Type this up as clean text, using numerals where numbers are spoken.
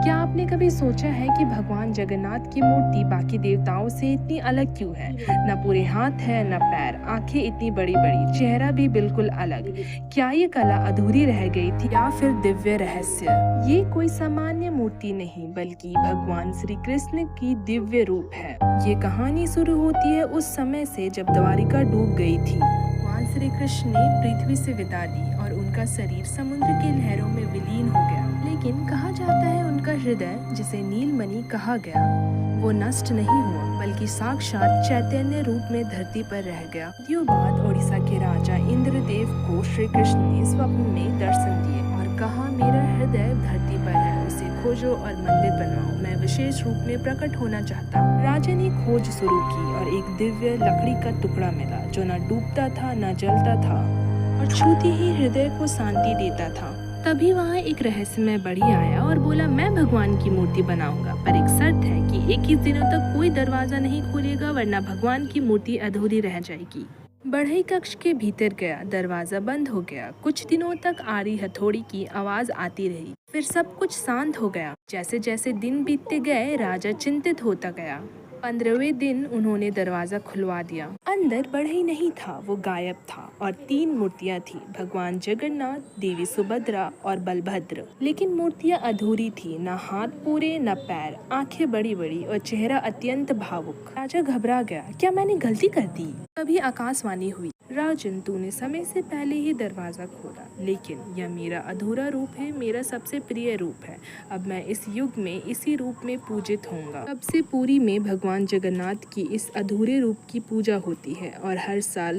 क्या आपने कभी सोचा है कि भगवान जगन्नाथ की मूर्ति बाकी देवताओं से इतनी अलग क्यों है? न पूरे हाथ है, न पैर, आंखें इतनी बड़ी-बड़ी, चेहरा भी बिल्कुल अलग। क्या ये कला अधूरी रह गई थी या फिर दिव्य रहस्य? ये कोई सामान्य मूर्ति नहीं, बल्कि भगवान श्री कृष्ण की दिव्य रूप है। ये कहानी शुरू होती है उस समय से जब द्वारिका डूब गई थी। भगवान श्री कृष्ण ने पृथ्वी से विदा ली और उनका शरीर समुद्र की लहरों में विलीन हो गया। लेकिन कहा जाता है उनका हृदय, जिसे नीलमणि कहा गया, वो नष्ट नहीं हुआ, बल्कि साक्षात चैतन्य रूप में धरती पर रह गया। सदियों बाद उड़ीसा के राजा इंद्रदेव को श्री कृष्ण ने स्वप्न में दर्शन दिए और कहा, मेरा हृदय धरती पर है, उसे खोजो और मंदिर बनवाओ। मैं विशेष रूप में प्रकट होना चाहता हूँ। राजा ने खोज शुरू की और एक दिव्य लकड़ी का टुकड़ा मिला, जो न डूबता था न जलता था और छूते ही हृदय को शांति देता था। तभी वहाँ एक रहस्यमय बढ़ई आया और बोला, मैं भगवान की मूर्ति बनाऊंगा, पर एक शर्त है कि 21 दिनों तक कोई दरवाजा नहीं खोलेगा, वरना भगवान की मूर्ति अधूरी रह जाएगी। बढ़ई कक्ष के भीतर गया, दरवाजा बंद हो गया। कुछ दिनों तक आरी हथौड़ी की आवाज आती रही, फिर सब कुछ शांत हो गया। जैसे जैसे दिन बीतते गए, राजा चिंतित होता गया। 15वें दिन उन्होंने दरवाजा खुलवा दिया। अंदर बढ़ई नहीं था, वो गायब था और 3 मूर्तियां थी, भगवान जगन्नाथ, देवी सुभद्रा और बलभद्र। लेकिन मूर्तियां अधूरी थी, न हाथ पूरे न पैर, आंखें बड़ी बड़ी और चेहरा अत्यंत भावुक। राजा घबरा गया, क्या मैंने गलती कर दी? तभी आकाशवाणी हुई, राजन, तूने समय से पहले ही दरवाजा खोला, लेकिन यह मेरा अधूरा रूप है, मेरा सबसे प्रिय रूप है। अब मैं इस युग में इसी रूप में पूजित होऊंगा। तब से पुरी में भगवान जगन्नाथ की इस अधूरे रूप की पूजा होती है और हर साल